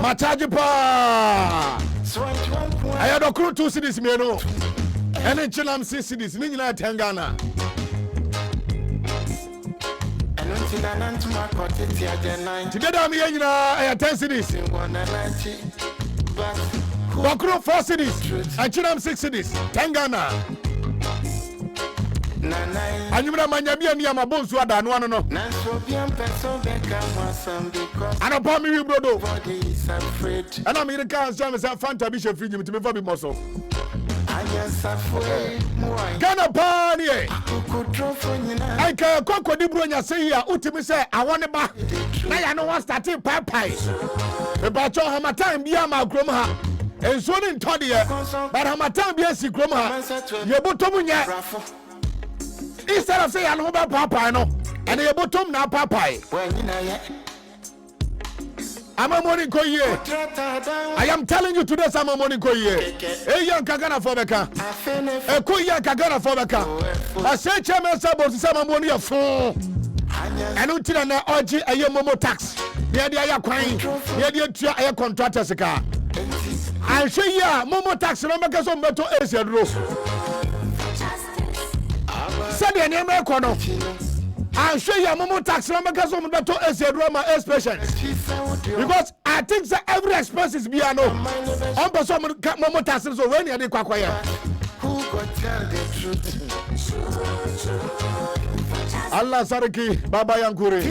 Machaji pa. I had a crew 2 cities me no. And in Chilam 6 cities, Nina Tangana. Together I'm here, I had 10 cities. Bakro 4 cities. And Chilam 6 cities. Tangana. And you know, my Yabian bones were done one no. And upon me, brother. And I'm in the car, James, and Fanta Bishop Fiji to me for the muscle. Gana Pani. I can't conquer the Brunia say, Utimi say, I want to back. I know what's that in Papai. About your Hamatan, Biama Groma. And so in Todia, but Hamatan Biasi Groma. Yabutomunya. Instead of saying, I know about Papa, no, and the bottom now, Papa. I'm a morning call ye. I am telling you today, I'm a morning call ye. A young Kagana for the car. A Koya Kagana for the car. I say, Chairman Sabo, some money of 4. And until an OG, a young Momo tax. Here they are crying. Here they are contractors. I say, yeah, Momo tax, and I'm a person better as a roof. Said the name of Kono. I'll show you a Momo tax number because of the as a drama patient. Because I think that every expense is piano. On person Momo taxes so when you are the Kwakwaya. Who could tell the truth? Allah Sariki, Baba Yankuri.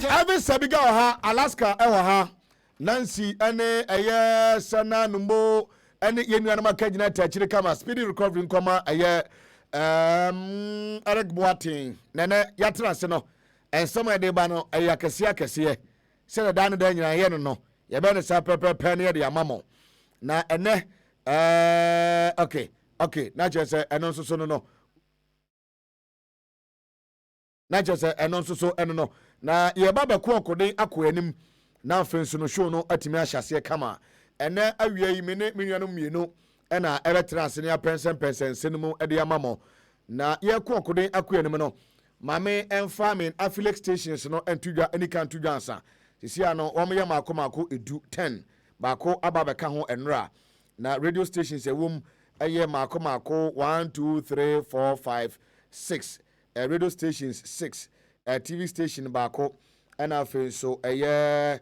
Every Sabiga ha, Alaska, Ewaha, Nancy, Ane, Aya, Sana, Numbo. And the Yanama Kajina Tachikama, speedy recovery comma, a year, Eric Boating, Nana Yatra Seno, and some of the bano, a Yakasia, said a Dana Daniel, no, Yabana Sapper Penny, the Amamo. Na, and okay, not just and also so no. Not just and also so and no. Na Yababa Quoko de Aquanim, now friends no show no Atimia Shasia Kama. And then I will minute million, and I ever transenia person, cinema at the amamo. Na ye quack de aquanimino. Mammy and farming affiliate stations no and to any country dancer. You see, I know Omaya Makomako do 10. Bako Ababakaho and Ra. Na radio stations a womb a year Makomako 1, 2, 3, 4, 5, 6. Radio stations 6. TV station Bako and I feel so a year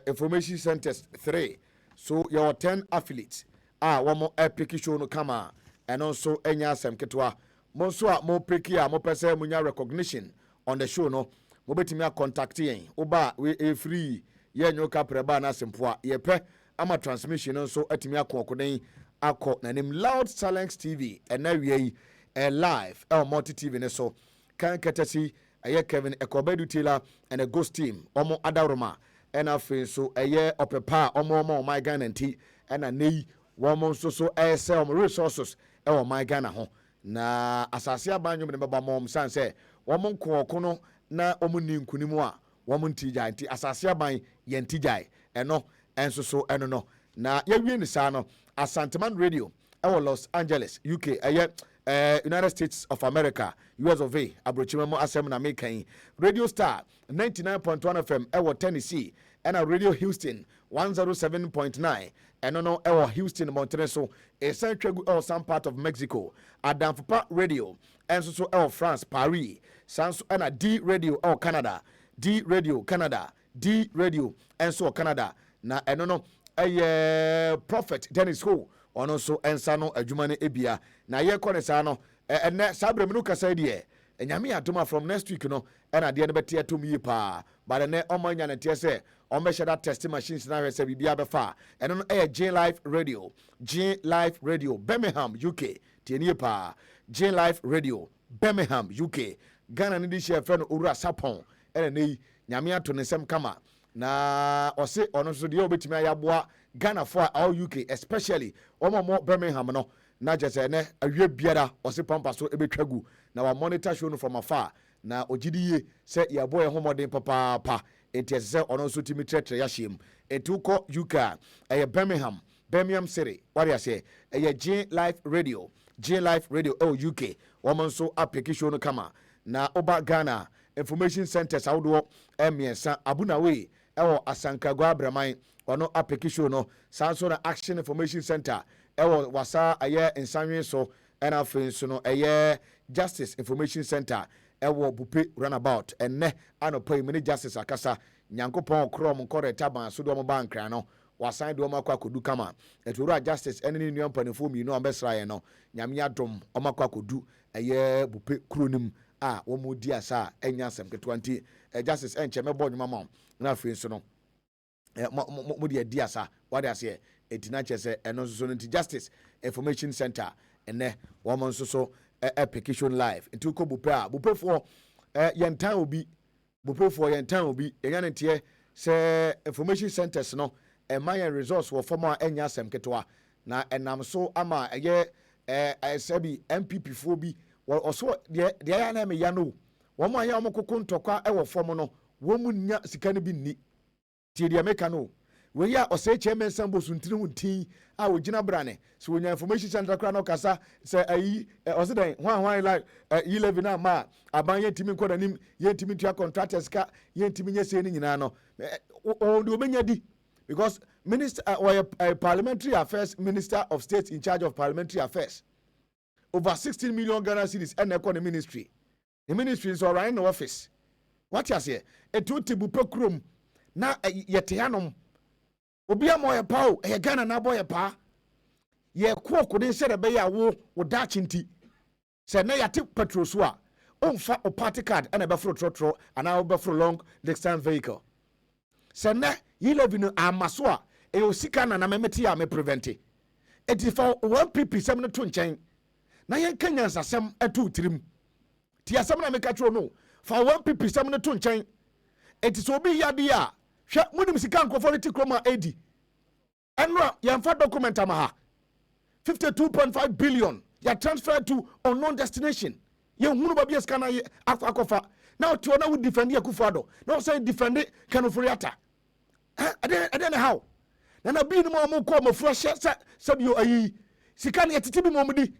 information centers 3. So your 10 affiliates. One more epic show no kama. And also enya sem ketwa. Monsua mo picky mo pese munya recognition on the show no. Mo betimi contact yen. Oba we free. Ye nyoka preba na sempoa. Ye pe ama transmission no so etimi akokoden akọ na nim Loud Co-LINKZ TV and na we live multi TV ne so. Kan ketasi aye Kevin Ekobedu Taylor and a ghost team. Omo adaroma. And I feel so a year up a pa or more my gun and tea and a knee one so sell resources or my gun home. Na asasia banyo member mom san say woman kono na omunim kunimwa woman tijai ti asasia ban yen tijai eno enso so eno no na ye wi ni sa no Asanteman Radio Los Angeles UK United States of America US of A abrochimemo asem na mekan Radio Star 99.1 FM Tennessee and Radio Houston 107.9 and no Houston Monterey or some part of Mexico Adamfupa Radio and so France Paris Sans and D Radio Canada D Radio Canada D Radio and so Canada na no Prophet Dennis Ho on also ensano adwumane ebia na ye kone no enne sabre menu kasa die enyame atoma from next week no na de ne bete atom yi pa but ne omanya na tie se ombe that test machines na we se bibia be fa eno no J Live Radio Birmingham UK tie ne pa J Live Radio Birmingham UK Ghana ni di share friend Owura Sapon nei nyame ato ne sem kama na ose ono so de obetimi ayaboa Ghana for all UK especially omo Birmingham no na jese ne awie biara ose pampa so ebetwagu na wa monitor show no from afar na ogidiye se ya boy homoden papa enti se ono so timi tretre ya hiem etuko UK Birmingham City what you say J Live Radio UK woman so application no kama na oba Ghana information centers ahodoɔ mmiɛnsa abunawe ɛwɔ asankagua abraman ɔno apeki show no saa nso na action information center ɛwɔ wasa ɛyɛ nsanwe so ɛna afei nso no ɛyɛ justice information center ɛwɔ bupe runabout ɛnɛ anɔpa yi mene justice akasa nyankopɔn ɔkorɔ mo nkɔrɔ taban so de ɔmo ba nkran no wasan de ɔmo akɔ akɔdu kama ɛtowura justice ɛne ne nua mpanimfoɔ mmienu a ɔmbɛsra yɛn no nyame adom ɔmo akɔ akɔdu ɛyɛ bupe kuro nim a wɔn di asa a ɛnya asɛm ketewa nti justice ɛnkyɛn mɛbɔ ɔnyuma ma na afei nso no mo de adi asa wade aseɛ eti na kyerɛ sɛ ɛno nso no nti justice information center ɛnɛ wɔn nso so application live nti kɔ bupe a bupefoɔ yɛntan obi bupefoɔ yɛntan obi ɛnya ne teɛ sɛ information centers no ɛma yɛn resource wɔ fam a ɛnya asɛm ketewa na ɛnam so ama ɛyɛ ɛsɛbi MPP foɔ bi ɔso deɛ yɛ na ɛmɛ ya no wɔn a yɛ wɔn koko ntɔkwa ɛwɔ fam no wɔn mu nya sika no bi nni tie deɛ meka no wei a ɔsɛ chairman sambo so ntini ho ntin a ogyina brane so wonya information center kora no kasa sɛ ayi ɔsɛ dan hwan like 11 na ma aban yɛntimi nkɔ nanim yɛntimi tua contractors ka yɛntimi nyɛ sɛ ne nyinaa no ɔde obɛnya di because minister or parliamentary affairs minister of state in charge of parliamentary affairs over 16 million Ghana cedis and the ministry is already in the office what you say etu tibupe krom na yeteanom obi am oye pa o e Ghana na boye pa ye ko ko den sere be ya wo da chinti se na yate petrol so a onfa o party card and e be fro trotro and na be fro long distance vehicle se na yi levi no amaso a e o sika na memete ya me prevent it is for one pp sem no to nchen na yen kanya nsasem atu tirim ti asem na meka tro no for one pp sem no to nchen it is obi yade a hwe munim sika nkofo no tikroma edi enra yemfa document amaha 52.5 billion ya transfer to unknown destination ye hunu ba bia sika na akofa na to na we defend Akufo-Addo na say defend Kanoforiata ade na how na bi no mo ko mo fro hye sabio ayi sika na yetete bi mo mudi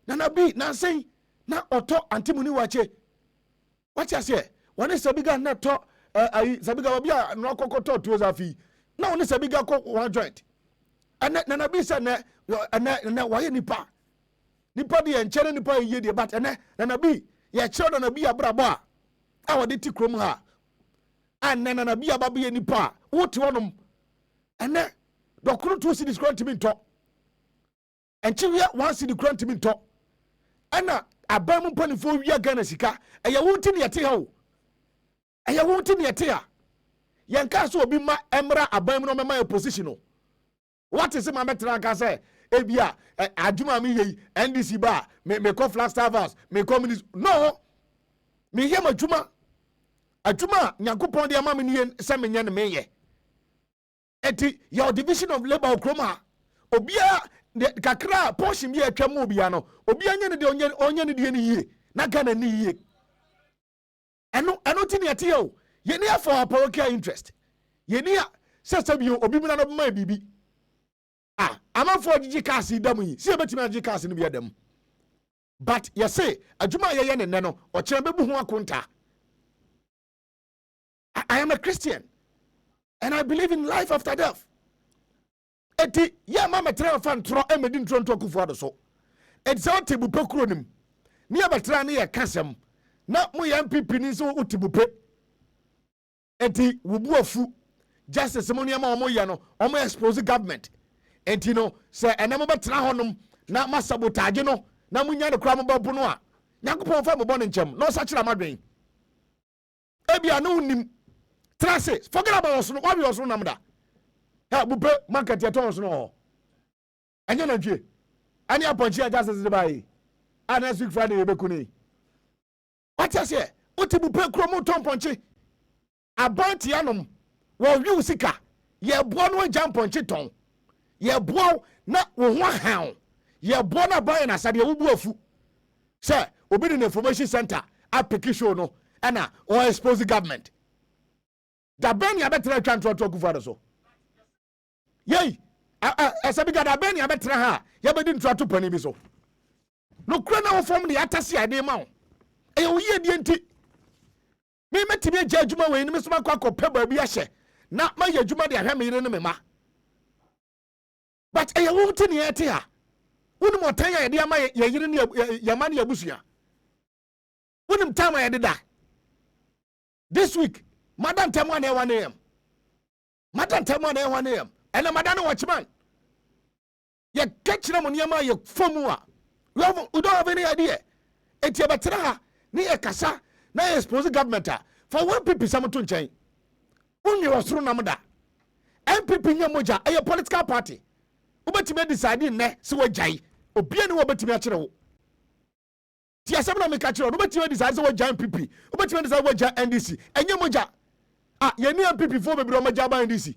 na bi na say na oto antimuni wache what you say woni sabiga na to ayi sabiga bia no kokoto to zafi na woni sabiga ko one joint na bi say na waye nipa de enchere nipa yiye de but na bi ye chere na bi abrabo a wode ti krom ha na bi ababe ye nipa wote wonom ene dokoro to si discount mi nto enchiwe one si discount mi nto ana abamu mpanifo wia Ghana sika eya wonti ne yete ha o eya wonti ne yete ha yenka so obi ma emra abamu no mema position no what is my metra ka say ebia adwuma mi yi NDC ba me call flag starvers me communist no me yema adwuma nyankopon de ama me ne se me nye ne me ye eti your division of labor okroma obia kakra portion bi atwam obia no obia nye ne de onye ne de ne yie na Ghana ne yie eno ti ne yete o ye ne for parochial interest ye ne sesabi obi mi na no ma bibi amafo gigi cars dam yi si ebetimi gigi cars no bi adam but you say adwuma ye ne no o kire bebu ho akonta. I am a Christian and I believe in life after death. Eti ya mama tra fan tro emedi ntro Akufo-Addo so it's out tibupe kronim ni abetra ne ye kasem na mo ya MPP ni so utibupe eti wubu afu justice mo ne ma omo ye no omo expose government enti no se enemo betra honom na masabotage no na munya ne kra mo babu no a Nyankopon fa mo bɔ ne nkyem no sa kira madwen ebia no nim traces forget about us no wa bi us no namda ha bupe market ya ton so no anya na dwe ani aponchi ya justice de bai next week Friday ye bekuni what you say uti bupe kromo ton ponchi abanti anom wo wi usika ye bo no jam ponchi ton ye bo na wo ho han ye bo na ban na sade wo bu afu say obi the information center application no ana or expose the government da ben ya betra twa ntro Akufo-Addo so yei esabiga da ben ya betra ha ya bedi ntro to pani bi so no kura na wo form the atase ade ma wo e wo ye die nti me metimi gya adwuma we ni me so makọ peba bi ahye na ma ya adwuma de ahwe me yire ne me ma but e wo ti ne ete ha wonu mo tan ya de ama ya yire ne ya ma ne abusua wonu time ya de da this week madam temo na 1 am madam temo na 1 am ena madam no watchman ya kechira mo niam ya fomu a we don't have any idea etia betra ha ne e kasa na expose government for one people some to nchen unni wasoro namda MPP nya moja a political party obetime decide ne se wajai obia ne obetime a kire wo ti asem na me ka kire obetime decide se wajai MPP obetime decide wajai NDC enya moja ye ni MPP fo bebre o maja ba NDC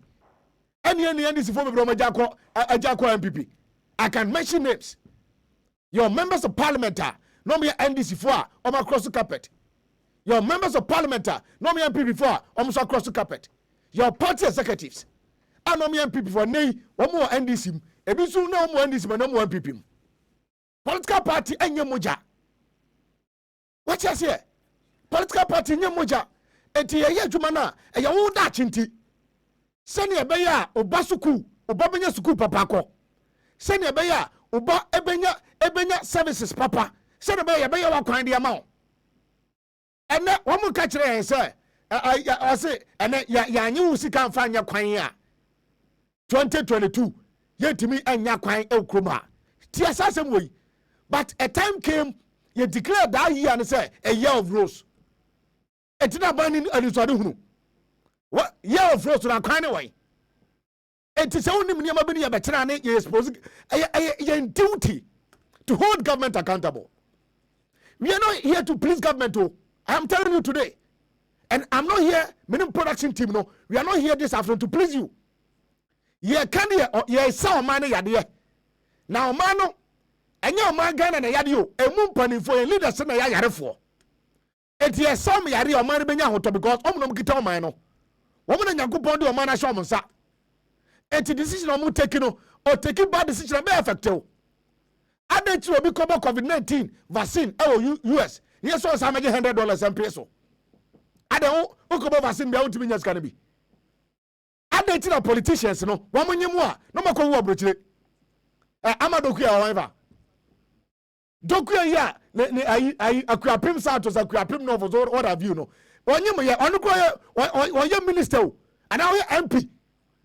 eni NDC fo bebre o maja ko MPP. I can mention names. Your members of parliament no me NDC for across the carpet. Your members of parliament no me MPP for almost across the carpet. Your party executives no me MPP for nay one more NDC ebi so no more NDC but no more MPP. Political party enye moja. What you say? Political party enye moja. Enti ye adwuma na ye wo da chinti. Sene ebe ya obasuku obabenya suku papa ko. Sene ebe ya oba ebenya services papa. Sene ebe ya wa kwan dia ma o. Ene wo mu ka kire say I say ene ya anyi usika mfa anya kwan a 2022 yetimi anya kwan ekroma. Ti asasem we. But a time came you declare that year and say a year of rose. Etina bani aniswade hunu. What year of rose na kwan way. Enti se wonim niam bi ne ye betena ne ye expose ye duty to hold government accountable. We are not here to please government. I am telling you today. And I'm not here, meaning production team, no. We are not here this afternoon to please you. Ye can ye saw man yade. Now man no enye man Ghana na yade o. Emu mpanifo en leaders na ya yare fo. Enti ye saw me yare o man benya hoto because omno mkita o man no. Wo na Nyankopon de o man ahwe omnsa. Enti decision o mu take no o take bad decision be effective. Adenchi obi kobo COVID-19 vaccine US. Yes so say $100 and peso. Adan o kobo vaccine be outimi nya ska na bi. Adenchi na politicians no wo munyemu a no makọ wo abrochire. Amadoku ya waiva. Doku ya ne ayi akuapim sa to akuapim no for what have you no. Onyemu ye onukro ye minister o. Ana wo MP.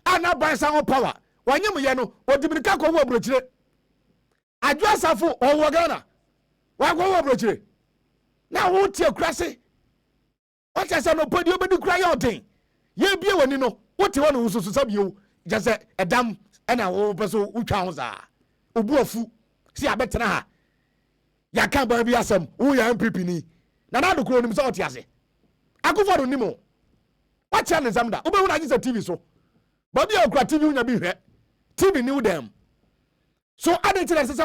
Ana ban sa power. Onyemu ye no odiminika ko wo abrochire. Adwo asafo owo Ghana. Wa ko wo abrochire. Na wo tie krase. What you say no podi obedi kra ya odin. Ye bie woni no. Wo te woni ususu sabio. Just say edam na wo peso utwa ho za. Obu afu si abetena ha. Ya kan ba bi asem. Wo ya MPP ni. Na na do kro nim so ote ase. Akufo do nimo. What channel is amda? Obe hu na gise TV so. Ba bi akura TV unya bi hwe. TV new them. So adentina say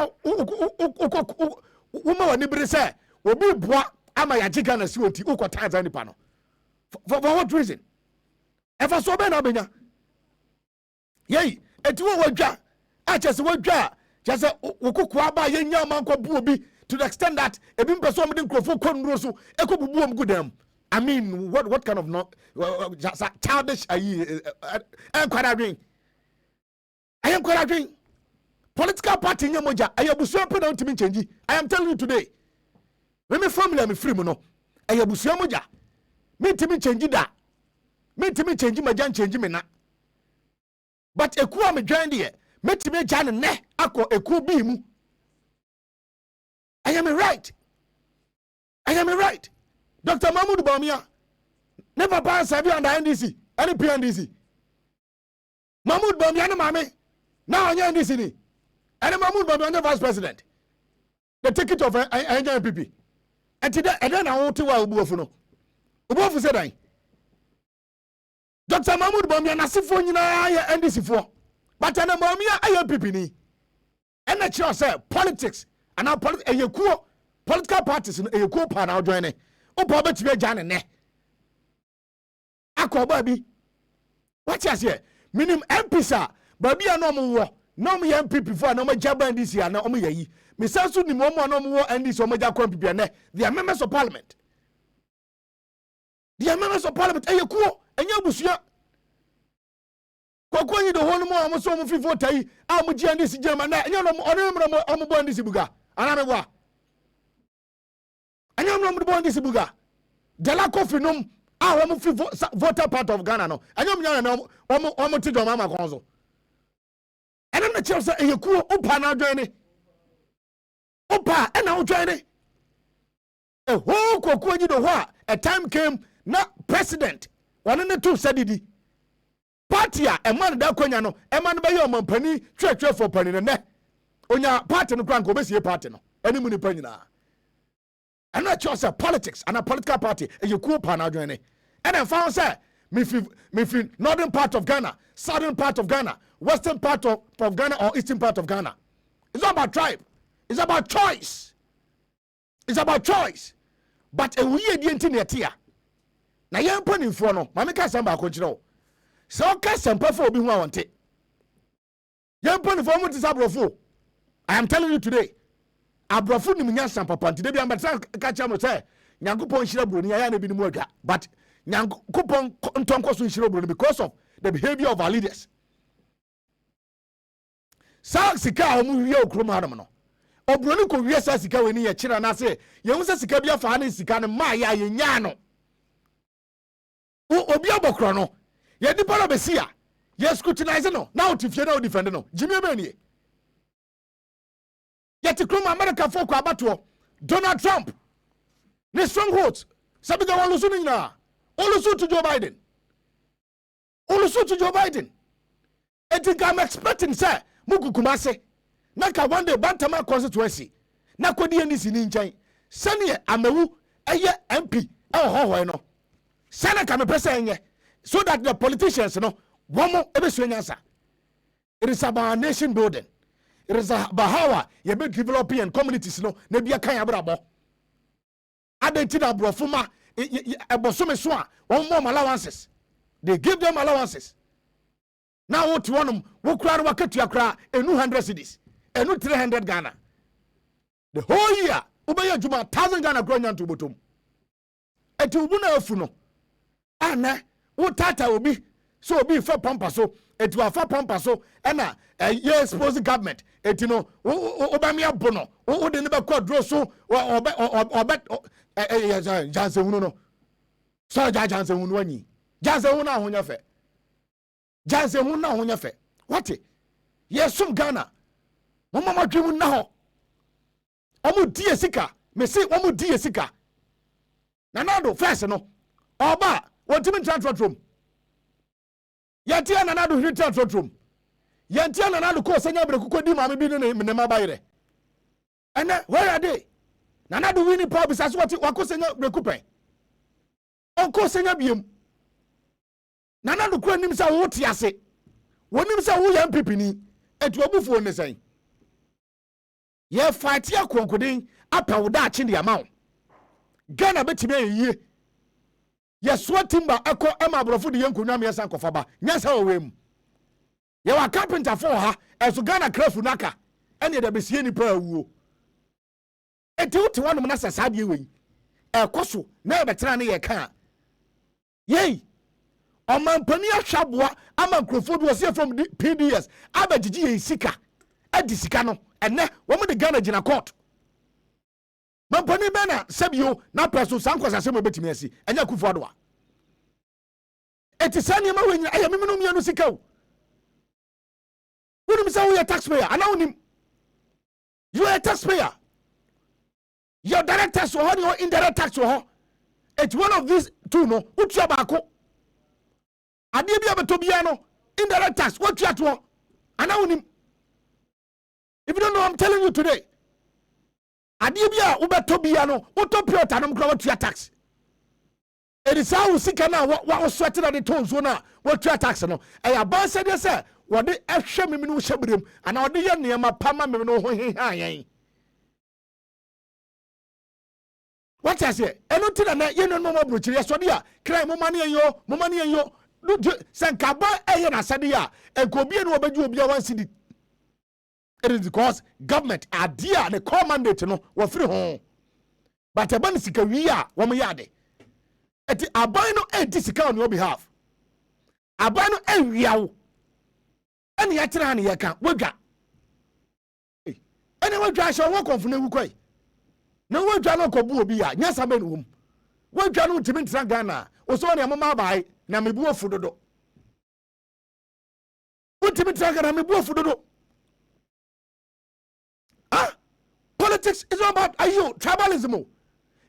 wo ma wani bere say obi boa ama ya jiga na si oti ukota azani pa no. For what reason? Ever so be na obenya. Yei, eti wo wadwa. Achese wadwa. Just wokoku aba ye nya manko bu obi to the extent that ebi mpeso omde nkrofo konuro so ekobubu om gudem. I mean, what kind of not childish are you? I am quite agreeing. Political party in Yamoja, I have to to me change. I am telling you today. When my family am free, no, I have to moja. Me to me change that. Me to me change my jan change me na. But a coup am joined here. Me to me jan ne ako a coup be mu. I am right. I am right. Dr. Mahmoud Bawumia never pass service under NDC, any PNDC. Mahmoud Bawumia no mame. Now on NDC ni. And Mahmoud Bawumia vice president. The ticket of NJPP. And today, and then I want to Ubuofu no. Ubuofu said I. Dr. Mahmoud Bawumia na sifo nyina NDC for. But and Bawumia INPP ni. And that you say politics and now political parties in a cool pan now joining. Opo betime jane ne akoba bi what you say minim MP sa ba bia no mo wo no mo MPP for no mo jaba NDC na o mo yayi me sanso ni mo no mo wo NDC o mo ja MPP ne they are members of parliament The members of parliament ayekuo enya busua. Kwakwa yi do ho no mo amoso mo fi vote yi a mo gi ande si jama na enya no onemro mo bo ande si buga ana me boa enya no mo bo ande si buga dela kofi nom a wo mo fi voter part of Ghana no enya mo nya na wo mo ti do mama konzo ena na chelsea ayekuo opa na adwan ni opa ena wo dwan ni ho kwakwa yi do ho a time came na president one ne two sadidi party a man da kwanya no man be ye omampani twetwe for pani ne onya party no kran ko be sie party no ani mu ni panyina and not just politics and a political party you cool pan adwene and then found say me fi northern part of Ghana, southern part of Ghana, western part of Ghana or eastern part of Ghana. It's not about tribe, it's about choice. It's about choice. But a weird intimatia. Na yan pani for no mama ka samba akonchiro so ka sampa for obi hu awonte yan pani for mo tisabrofo. I am telling you today abrofo ni munya sampa panti de bi ambata ka cha mo say nyankopon hira broni ya na bi ni mu adwa but nyankopon ntonko so hira broni because of the behavior of our leaders. Sa sika o mu wiye okrom hanom no obroni ko wiye sa sika we ni ye kira na say ye hu sa sika bia fa na sika ne ma ya ye nya no obi abokro no ye di para besia ye scrutinize no now tifie na o defend no jimi be nie ye ti krom America for kwa abato Donald Trump ne strongholds sabi ga wan lusu ni na olusu to Joe Biden and I'm expecting say mugu kumase na ka one day bantama constituency na kodi ani sini nchen sane amewu eye MP ho no sane ka me pese enye so that the politicians no womo ebesu nyansa. It is about nation building. It is about how you be developing communities no na bia kan abrabo identity abrofuma ebosome so a one more allowances. They give them allowances. Now what one wo kura no wakatua kura enu 100 cedis enu 300 Ghana the whole year ubaya juma 1000 Ghana kura nyanto botom eti ubu na afu no ana wo tata obi so obi fa pampa so eti wa fa pampa so na ye expose government eti no obami abo no wo de ne be kwa dro so obe janse hunu no so janse hunu anyi janse hunu ahonya fe janse hunu na ahonya fe what yesum Ghana mama dwemu na ho omu die sika me se omu die sika na nado first no oba wontimi transfer yantia na nado hiri transfer yantia na nado ko sanya bre kokodi maame bi ne ma bayire ene where are they na nado wini power bisase wako sanya bre kupen onko sanya biem na nado ko anim sa wo tiase wonim sa wo ya MPP ni etu obufu ne san ye fight ya konkodin apawuda achi ndi amaw Ghana betime yiye ye swatimba eko ema brofo de yankonwa me san kofa ba nyasa owem ye wa carpenter for ha eso Ghana crafu naka ene de besie ni pa awuo eti uti wanu na sasa de we ekoso na betra ne ye kan yei omampani ahwaboa ama nkrofo do se from PDS abagigi ye sika adi sika no ene wo mu de Ghana gina court mampani bena sebio na preso sankwasa se mo betimi asi enya kufu adoa eti sani ma wenyi aya memenu mianu sika o wonu sa wo ya taxpayer ana wonim you are a taxpayer your direct tax or your indirect tax or it's one of these two no utua baako ade bia betobia no indirect tax what you ato ana wonim if you don't know I'm telling you today ade bia ubetobia no utopia tanom kra what you tax it is how sika na wa sweat na the tone so na what you tax no e aba said say what the ehwe memenu hyebrem ana ode ye niam pama memenu ho hehan what I say eno ti na ye no mo brochiri ye so de a kran mo mane yo sankaba eye na sade a enkobie no obaju obi a 1 cedi. It is because government idea the core mandate no wa free home but e ban sika wi a wo mo yade eti aban no edi sika on your behalf aban no enwiawo ene ya kire ne yeka wodwa ene wodwa hye won konfo na wu koi na wodwa no kobu obi ya nya sabe no wom wodwa no ntimi ntra Ghana oso ne amama bai na mebu ofudodo ntimi ntra Ghana mebu ofudodo politics is not about tribalism.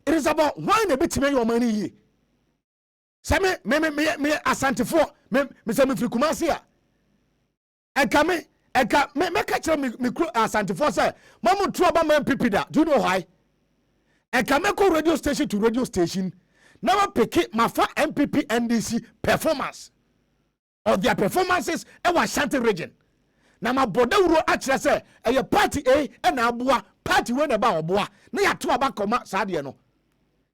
It is about why the bit me your money. Say me asante for me say me free Kumasi a. Eka me catch me asante for say mamu tro ba man pipi da. Do you know why? Eka me go radio station to radio station. Now pick my fa MPP NDC performance or their performances e wa Ashanti region. Na ma boda wuro akire say e party A e na aboa party we na ba oboa na ya to aba koma saade no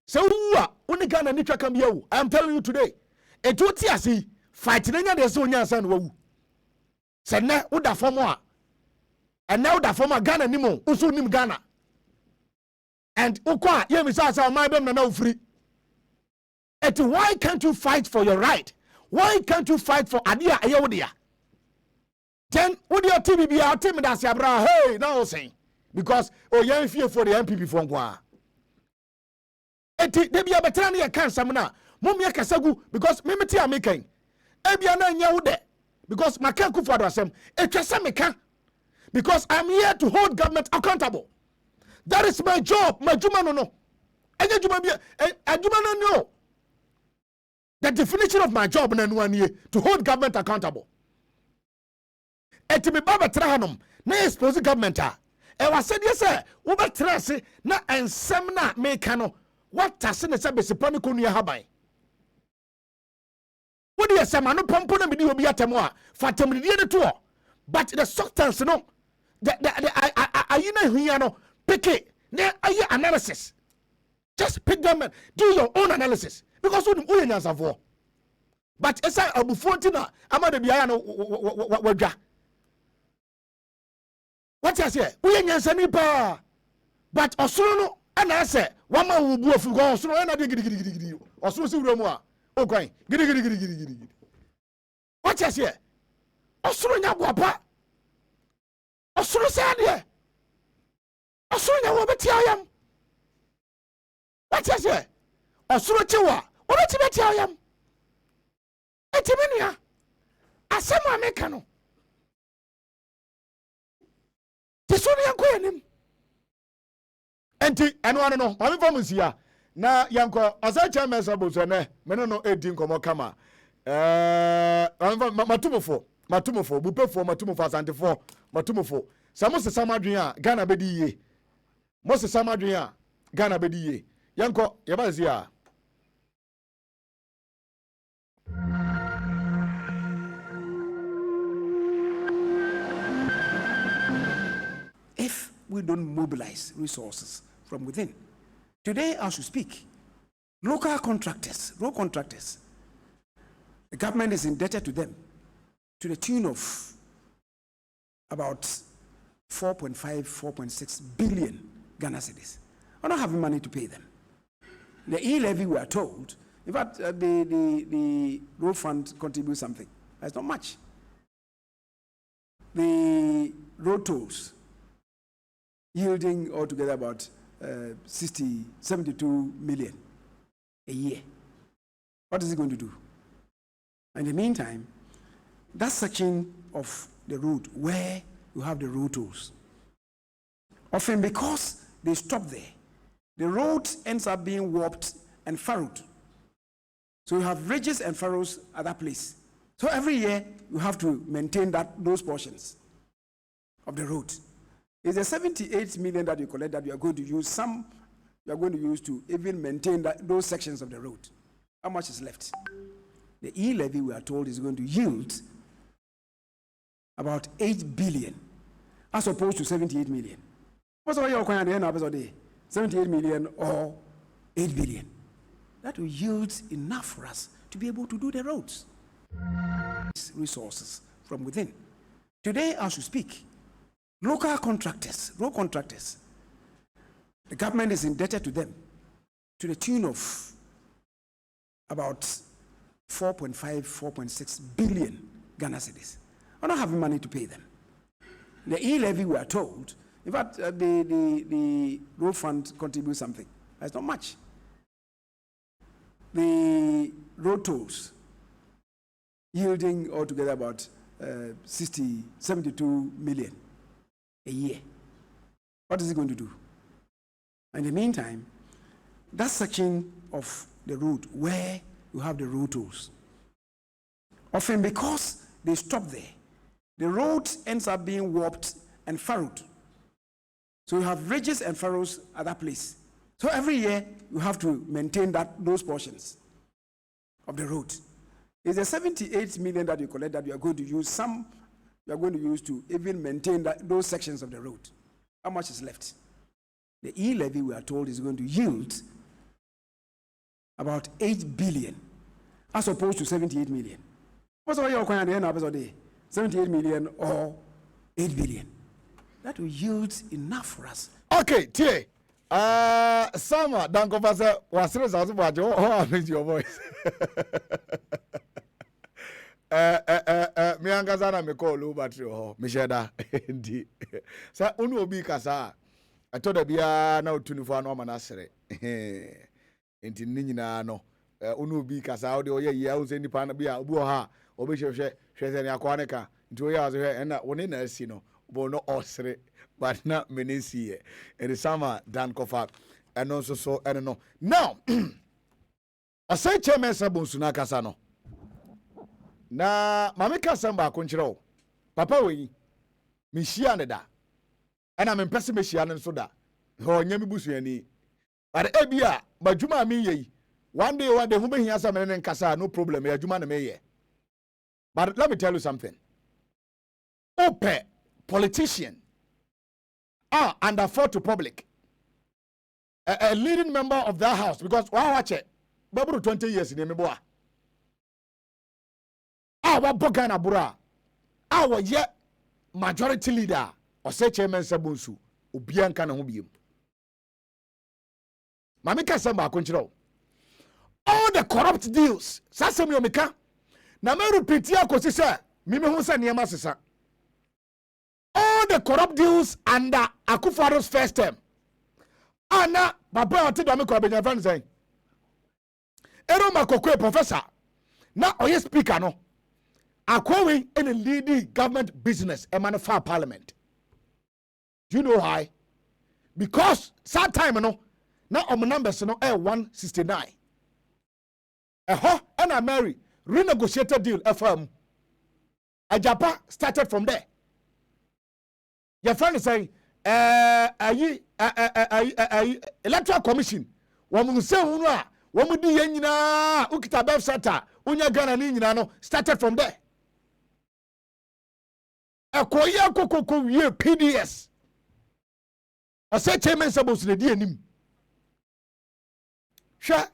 se wuwa oni Ghana ni twaka bia wu. I am telling you today eto ti ase fight na nya de se onya san no wu se na uda form a na uda form a Ghana ni mo uso nim Ghana and ukwa ye mi sa my bem na free et why can't you fight for your right? Why can't you fight for adia ayodia? Then would your TV be our team that's abra hey now saying because young fear for the MPP from Gwa. Eti debi abetrani ya kan samna mum ya kasagu because memeti amaking ebia na nya wude because makan ku for asem etwese meka because I'm here to hold government accountable. That is my job. My juma no enye juma bia juma no. The definition of my job na one year to hold government accountable. Eti me baba trahanom na expose government a e wase de se wo betra se na ensem na meka no watase ne se besipani ko nua haban wo de sema no pompo na me di obi atemo a fatam de ne to but the substance no the ayina hia no pick it na ayi analysis just pick them and do your own analysis because we nyansafo but esa abufonti na amade bia no wadwa. What I say? We nyansani pa. But osoro no ana say one man will bu ofu go osoro na de gidi. Osoro si wura mu a o kwan gidi. What I say? Osoro nya bo pa. Osoro say ade. Osoro nya wo beti ayam. What I say? Osoro chewa, wo beti beti ayam. Etimi nia. Asema ameka no. Tisoni yanko yanim enti eno ano no mami famusia na yanko asa chairman sabo so ne me no edi nkomo kama matumofo bupefo matumofo asantefo matumofo samo se samadwen a Ghana bedi ye mo se samadwen a Ghana bedi ye yanko yebazia. If we don't mobilize resources from within. Today, as we speak, local contractors, road contractors, the government is indebted to them to the tune of about 4.6 billion Ghana cedis. I don't have money to pay them. The e-levy, we are told, in fact, the road fund contributes something. That's not much. The road tolls, yielding altogether about 72 million a year. What is it going to do? In the meantime, that section of the road where you have the road tolls, often because they stop there, the road ends up being warped and furrowed. So you have ridges and furrows at that place. So every year you have to maintain those portions of the road. It's the 78 million that you collect that you are going to use. You are going to use to even maintain those sections of the road. How much is left? The e-levy, we are told, is going to yield about 8 billion as opposed to 78 million. What's all your coin at the end of the day? 78 million or 8 billion. That will yield enough for us to be able to do the roads. Resources from within. Today, as we speak, local contractors, road contractors, the government is indebted to them to the tune of about 4.5, 4.6 billion Ghana cedis. We're not having money to pay them. The e-levy, we are told, in fact, the road fund contributes something. That's not much. The road tolls, yielding altogether about 72 million a year. What is it going to do? In the meantime, that section of the road where you have the road tolls, often because they stop there, the road ends up being warped and furrowed. So you have ridges and furrows at that place. So every year you have to maintain those portions of the road. It's the 78 million that you collect that you are going to use. You are going to use to even maintain those sections of the road. How much is left? The e-levy, we are told, is going to yield about 8 billion as opposed to 78 million. What's all your coin at the end of the day? 78 million or 8 billion. That will yield enough for us. Okay, Tie. Sama, danko fasa wasere sa osubo ajo. Oh, I miss your voice. Me angaza na me call low battery ho. Me sheda. Ndi. Sa unu obi kasa. Atoda bia na otunifo anu ama na sere. Enti ni nyina no. Unu obi kasa ode oye ye awuse nipa na bia obi ha. Obi hwehwe hwese ne akwa ne ka. Nti oye azo hwe na woni na asi no. Bo no osere. But not menisi ye. It is sama dan kofa and also so I don't know. Now I say chairman sabunsu na kasa no. Na mame kasa mba konchiro. Papa we mi hia ne da. And I'm impessing me hia ne so da. Ho nyami busu ani. But ebia bajuma mi ye. One day who be here some and kasa no problem. Ya juma na me ye. But let me tell you something. Ope politician and afford to public a leading member of that house because watch it babu 20 years in emeboa wa bogana bura wa ye majority leader or say chairman sabunsu obian kan ho biem mame ka samba akonchiro all the corrupt deals sasem yo meka na me repeat akosi se mimi hu se niam asesa all the corrupt deals under Akufado's first term. Anna, Baba, I me ko abenya fan say. Ero makokwe professor. Na oye speaker no. Akwawe in a leading government business e manufacture parliament. Do you know why? Because that time no, na numbers no 169. And I marry renegotiated deal FM. A Japan started from there. Your friend is saying, electoral commission. Wamu se unwa, wamu di yenyina, ukita website, unya Ghana ni nyina no started from there. Akoya koko ye PDS. Ose chairman sabos le di enim. Sha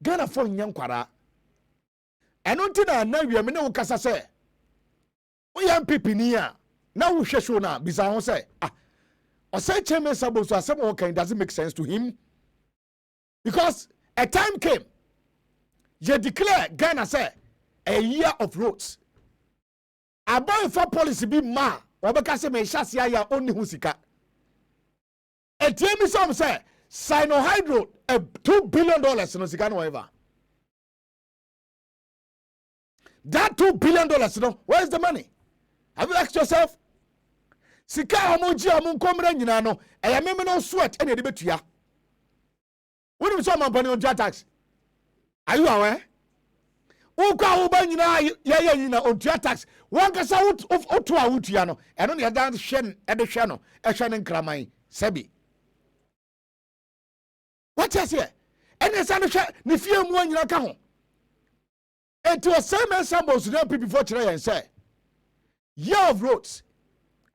Ghana for nyankwara. Eno ntina na wi me ne ukasa se. Uyam pipiniya. Now we show na bisa say or say chairman Sabo so asem okay doesn't make sense to him because a time came you declare Ghana say a year of roads about for policy be ma obeka say me hyasia ya onni husika a temi some say Sinohydro $2 billion no sika no ever that $2 billion no where's the money? Have you asked yourself? Sika amoji amunkomra nyina no eya meme no sweat ene de betua woni so mampani on tax are you aware ukwa wo ba nyina ye nyina on tax won kasa otu a wotua no eno ne dan hwe e de hwe no e hwe ne nkraman sabi what is here ene sa no hwe ne fie mu nyina ka ho enti o say men sambos na people before kire yen say year of roads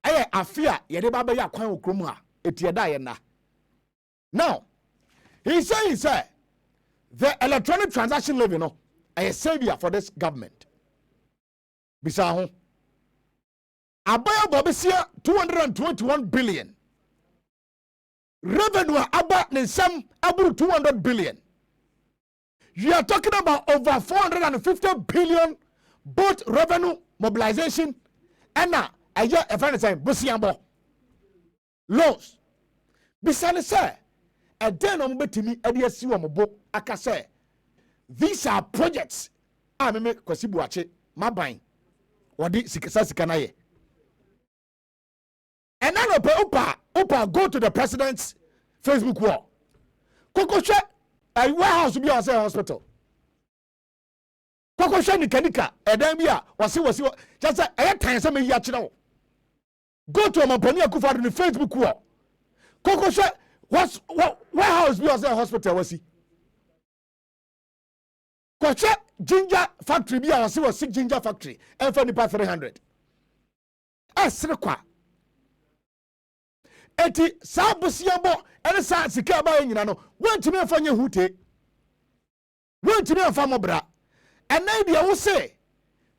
aye afia yede baba ya kwan okrom ha etieda ye na now he said the electronic transaction levy no a savior for this government bisa ho abaya bobesia 221 billion revenue aba ne sam aburu 200 billion You are talking about over 450 billion both revenue mobilization and now a year a friend saying Busiambo loans. Bisane say a den on betimi a dear siwamo aka say these are projects. I me kwasibuache my buying. Wadi sikanaye. And now Opa go to the president's Facebook wall. Koko she a warehouse be on say hospital. Koko she nikanika edan bia wasi just say e tan say me ya kire. Go to Amaponi Akufo on the Facebook wall. Koko she warehouse be on say hospital wasi. Koche ginger factory bia wasi 6 ginger factory and for nipa 300. Esre kwa eti sa bosiabo ene sa sika ba nyina no wantimi afanye hute wantimi afamo bra ena dia wo se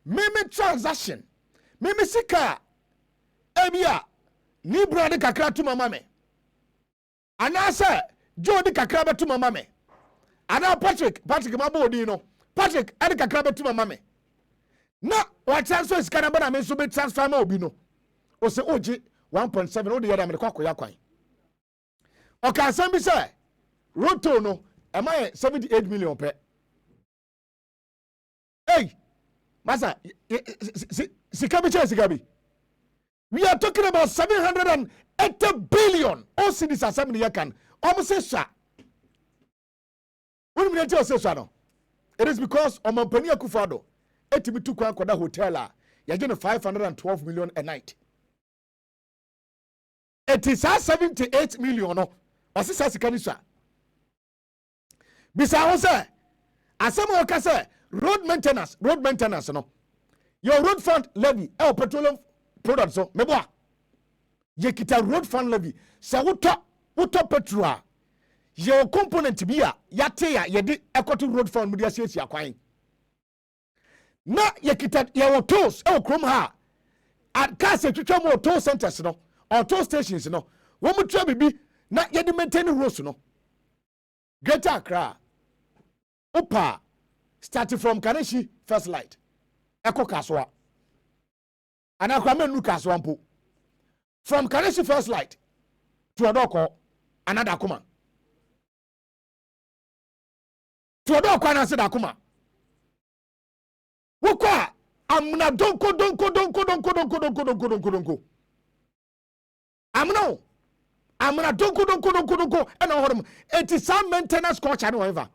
meme transaction meme sika ebia ni bra de kakra to mama me ana se jo de kakra be to mama me ana Patrick mabo odi no Patrick ade kakra be to mama me na wa transfer sika na ba na me so be transfer ma obi no o se oji 1.7 o de yada me kwakoya kwan o ka san bi say roto no am I 78 million pe hey masa sikabi we are talking about 780 billion o see this assembly yakan almost say when we tell say no it is because Omampani Akufo etimi tu kwan koda hotel a ya je no 512 million a night. It is 78 million. No, or sisa sikanisha. Bisa say, asemo ka say road maintenance. No, your road fund levy, petroleum products. So, meboa. Ye kita road fund levy. Sa wuto petrol. Your component biya yate ya ye di ekoto road fund media siesia kwan. Na ye kita your tolls. Krom ha. At kase twetwa mo toll centers no. Or toll stations, no. One more trouble be not yet maintaining roads, no. Greater Accra. Opa. Starting from Kaneshi First Light. Eko Kaswa. And Akwame Nu Kaswampo. From Kaneshi First Light to Odoko, another Kuma. To Odoko, another Dakuma. Wokwa. Amna donko. I'm not don't go and all it is some maintenance coach and whatever.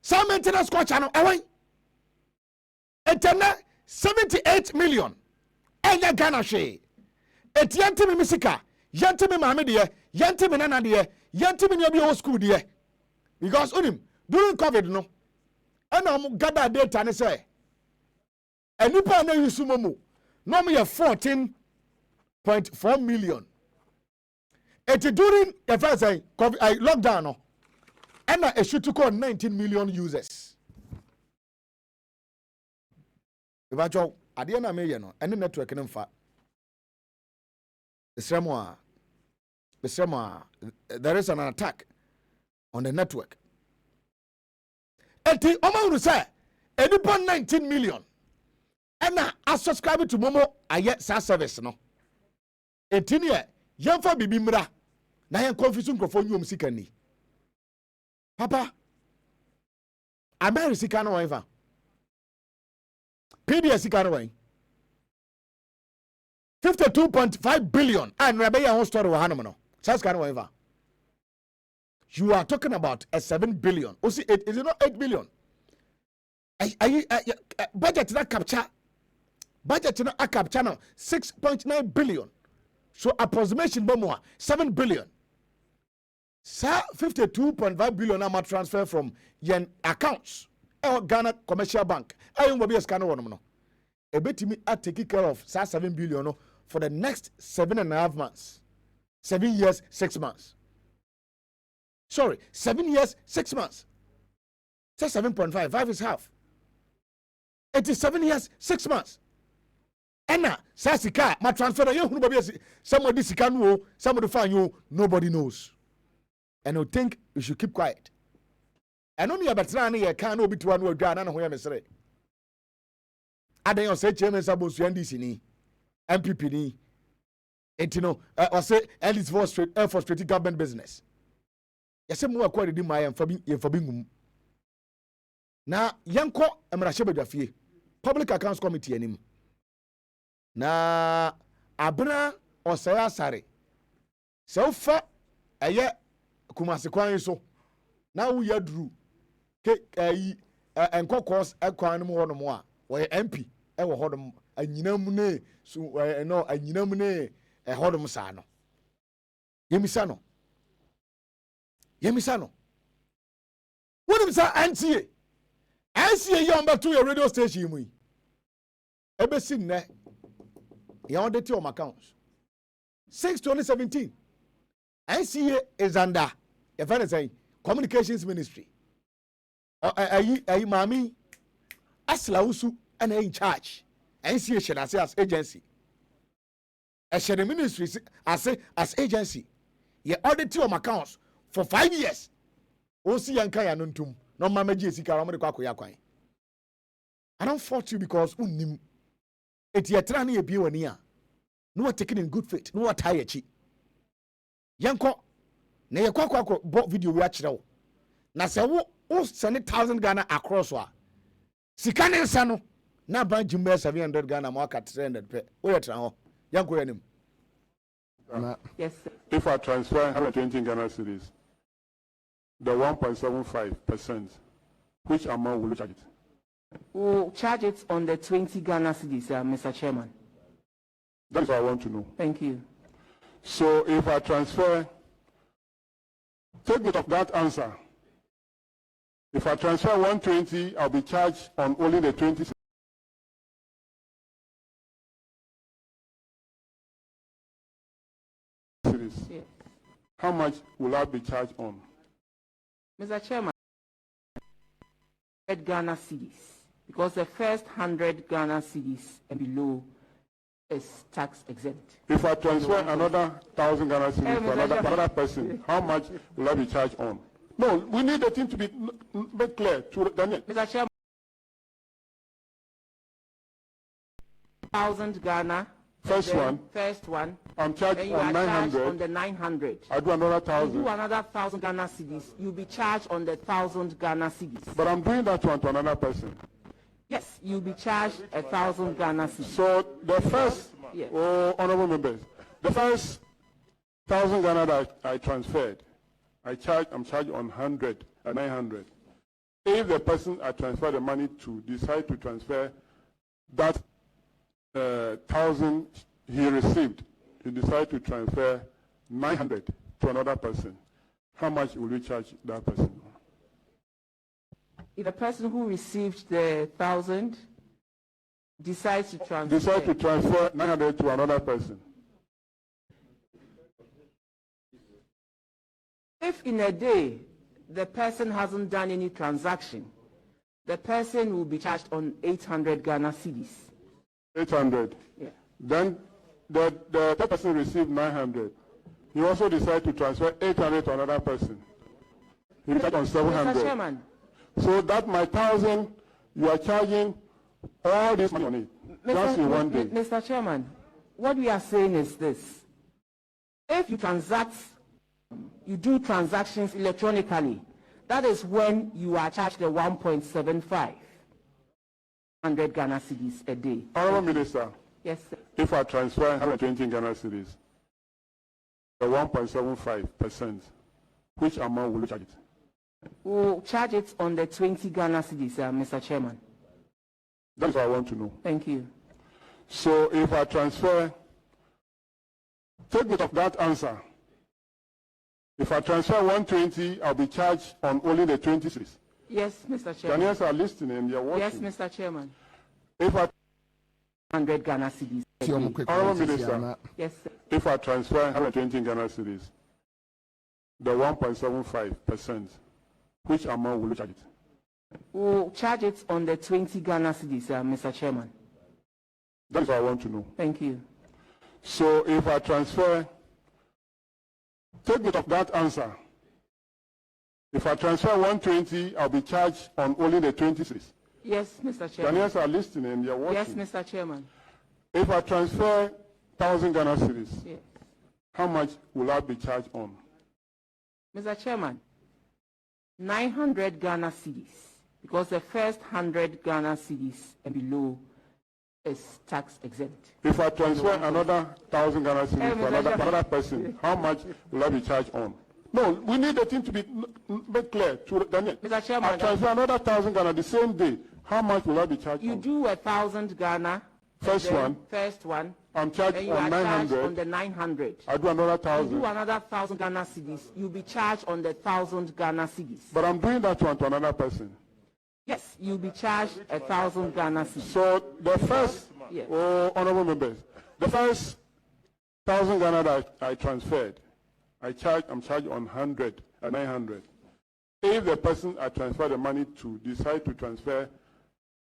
Some maintenance coach and away. Etena 78 million. Enya Ghana she. Et yantimi misika. Yantimi mame de. Yantimi nana de. Yantimi nyabi old school de. Because unim during COVID no. And I'm gather data and say. And nipa na yusumomu no me 14.4 million. It during the first lockdown no and a shoot to call 19 million users. Evajo adiana me ye no and network no fa. The there is an attack on the network. Eti omo say enipa 19 million. And I subscribe to Momo aye sa service no. Etini ye yemfa bibi mra na yen confuse nkrofo nyom sika ni. Papa America sika no wan PDS sika no wan 52.5 billion and rebe ya whole story wa hanom no. Sa sika no wan you are talking about a 7 billion. O see it is it not 8 billion. Budget that capture budget in a cap channel 6.9 billion. So approximation bomwa 7 billion. Sa 52.5 billion ama transfer from yen accounts. Ghana Commercial Bank. Ayon will be a scanner one no. A bit me at taking care of sa 7 billion no, for the next 7.5 months. 7 years, 6 months. Sorry, 7 years, 6 months. Say 7.5, 5 is half. It is 7 years, 6 months. Ena sa sika ma transfer you hunu baby somebody sika no somebody find you nobody knows. and you think you should keep quiet. And only a better ye can't obi to one word and who am say. I don't say chairman Sabos NDC ni MPP ni. And you know, I say and it's for straight government business. Yes, more quite in my and for being now yanko emrashebe Public Accounts Committee anim. Na abena osaya sare. So fa eye kumase kwan so. Na wo yadru ke enkokos ekwan no ho no mo a wo MP e wo hodom anyinam ne so no anyinam ne e hodom sa no. Yemisa no. Wonim sa antie. Antie yomba to your radio station mu. Ebesi ne you audit your accounts. Since 2017, NCA is under if I say communications ministry. Mami Aslausu and in charge. NCA should I say as agency. As the ministry as agency. You audit your accounts for 5 years. Osi yankaya nuntum. No mama jesi karamade kwa yakwan. I don't fault you because unim. Eti yetra na yebi wani a. No taking in good faith. No tie chi. Yanko na yekwa bo video we akire wo. Na se wo send 1,000 Ghana across wa. Sika ne nsa no na ban jimbe 700 Ghana mo aka 300 pe. Wo yetra ho. Yanko yanim. Yes, sir. If I transfer 120 Ghana cedis, the 1.75%, which amount will you charge it? We'll charge it on the 20 Ghana cedis, Mr. Chairman. That's what I want to know. Thank you. So if I transfer, take note of that answer. If I transfer 120, I'll be charged on only the 20. Yes. How much will I be charged on? Mr. Chairman, 100 Ghana cedis, because the first 100 Ghana cedis and below is tax exempt. If I transfer another 1,000 Ghana cedis to another person, how much will I be charged on? No, we need the thing to be clear to Daniel. Mr. Chairman, 1,000 Ghana. First one. I'm charged and you on are 900. Charged on the 900. I do another 1,000. You do another 1,000 Ghana cedis. You'll be charged on the 1,000 Ghana cedis. But I'm doing that one to another person. Yes, you'll be charged 1,000 Ghana cedis. So the first, yes. Honorable members, the first 1,000 Ghana that I transferred, I'm charged on 100 and 900. If the person I transfer the money to decide to transfer that 1,000 he received, he decided to transfer 900 to another person, how much will you charge that person? If the person who received the 1,000 decides to transfer 900 to another person. If in a day the person hasn't done any transaction, the person will be charged on 800 Ghana cedis. 800. Yeah. Then the third person received 900. He also decided to transfer 800 to another person. He charged on 700. Mr. Chairman. So that my 1,000, you are charging all this money on it. Just in one day. Mr. Chairman, what we are saying is this. If you you do transactions electronically, that is when you are charged the 1.75. 100 Ghana cedis a day. Honorable Minister. Yes, sir. If I transfer 120 Ghana cedis, the 1.75%, which amount will you charge it? We'll charge it on the 20 Ghana cedis, Mr. Chairman. That's what I want to know. Thank you. So if I transfer, take note of that answer. If I transfer 120, I'll be charged on only the 20 cedis. Yes, Mr. Chairman. Ghanaians are listening and they're watching. Yes, Mr. Chairman. If I 100 Ghana cedis. Honorable Minister. Yes, sir. If I transfer 120 Ghana cedis, the 1.75%, which amount will you charge it? We'll charge it on the 20 Ghana cedis, Mr. Chairman. That's what I want to know. Thank you. So if I transfer, take note of that answer. If I transfer 120, I'll be charged on only the 26. Yes, Mr. Chairman. Ghanaians are listening and they're watching. Yes, Mr. Chairman. If I transfer 1,000 Ghana cedis, Yes. how much will I be charged on? Mr. Chairman, 900 Ghana cedis, because the first 100 Ghana cedis and below is tax exempt. If I transfer another 1,000 Ghana cedis to another person, how much will I be charged on? No, we need the thing to be clear to Daniel. Mr. Chairman, I transfer another 1,000 Ghana the same day. How much will I be charged you on? do 1,000 Ghana. First one. First one. I'm charged and you on are 900. charged on the 900. I do another You 1,000. do another 1,000 Ghana cedis. You'll be charged on the 1,000 Ghana cedis. But I'm doing that one to another person. Yes, you'll be charged 1,000 Ghana cedis. So the first, Yes. honorable members, the first 1,000 Ghana that I transferred, I'm charged on 100 and 900. If the person I transfer the money to decide to transfer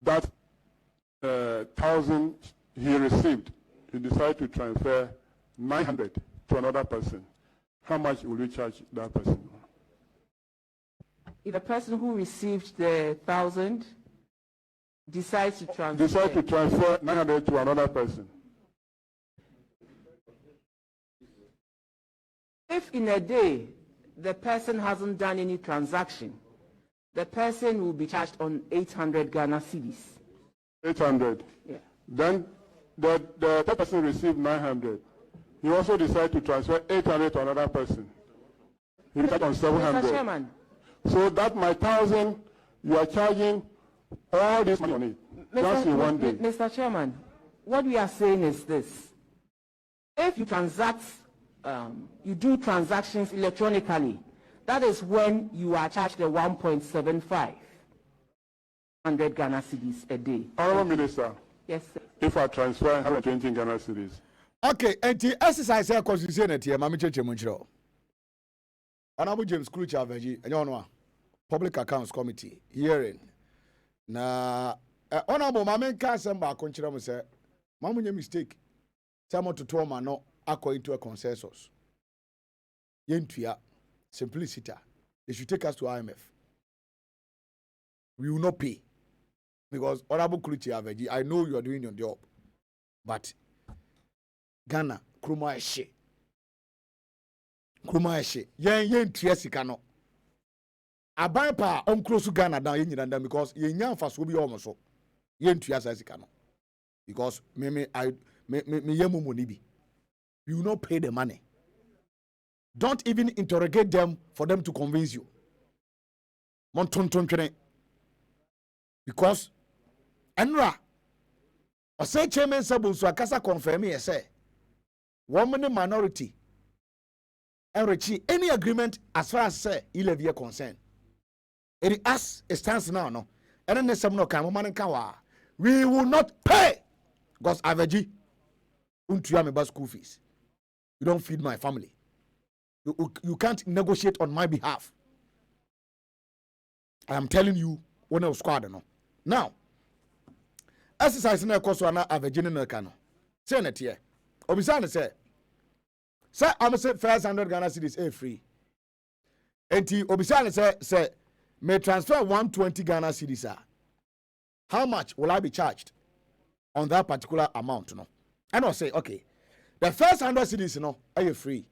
that 1,000 he received, he decide to transfer 900 to another person, how much will you charge that person? If the person who received the 1,000 decides to transfer, Decide to transfer 900 to another person. if in a day the person hasn't done any transaction, the person will be charged on 800 Ghana cedis. 800. Yeah. Then the third person received 900. He also decided to transfer 800 to another person. He got on Mr. 700. Chairman, So that my 1,000, you are charging all this money on it. Just in one day. Mr. Chairman, what we are saying is this. If you transact, you do transactions electronically, that is when you are charged the 1.75 100 Ghana cedis a day. Honorable Minister, Yes, sir. if I transfer 120 Ghana cedis, Okay, and the exercise here constitution at here, Mami Cheche Munchro. Honorable James Krucha Aveji, and you know, Public Accounts Committee hearing. Na Honorable Mami Kasamba Conchira say, Mamu mistake. Tamo to Toma no according to a consensus. Yentuya, simplicity. They should take us to IMF. We will not pay. Because Honorable Krucha Aveji, I know you are doing your job. But Ghana, Kruma Eshe. Kruma Eshe. Yen Triesika no. Aban pa close to Ghana down yen because yen yan fast will be almost so. Yen Triesika no. Because me yemu monibi. You will not pay the money. Don't even interrogate them for them to convince you. Because Enra, I say Chairman Sabu so akasa confirm me say one minority and any agreement as far as say Ilevia concerned. It as it stands now, no. And then some no come man kawa. We will not pay because Aveji untuya me bus school fees. You don't feed my family. You can't negotiate on my behalf. I am telling you, one of squad no. Now, exercise na koso na Aveji no kano. Say na tie. Obisa say I'm say first 100 Ghana cedis free. Enti obisa say may transfer 120 Ghana cedis. How much will I be charged on that particular amount? No, and I'll say okay, the first 100 cedis no are free.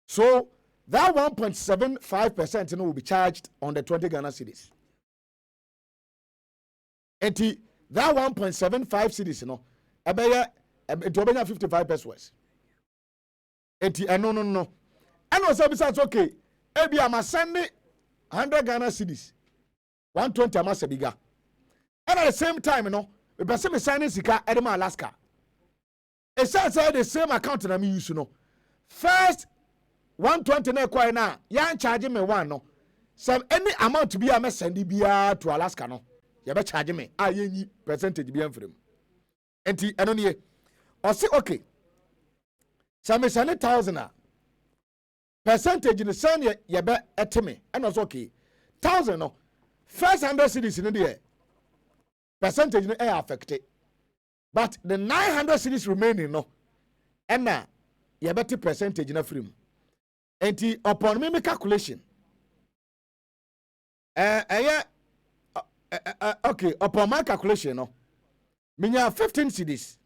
So that 1.75% will be charged on the 20 Ghana cedis. Enti that 1.75 cedis no, it will be 55 pesos. Enti no. And also besides okay, ebi am send 100 Ghana cedis, 120 am say bigger. And at the same time, you know, the person me signing sika Edema Alaska. It says the same account na me use no. First 120 na kwai na, yan charge me one no. So any amount to be am send bia to Alaska no. You be charge me. Yenyi percentage bi amfrem. Enti eno ne o say okay. So me send 1,000 percentage in the send ye be etime. And also okay. 1,000 no. First 100 cedis in the percentage no affected. But the 900 cedis remaining no. And na ye better percentage na free. Enti upon me calculation. Okay, upon my calculation, no, minya 15 cedis,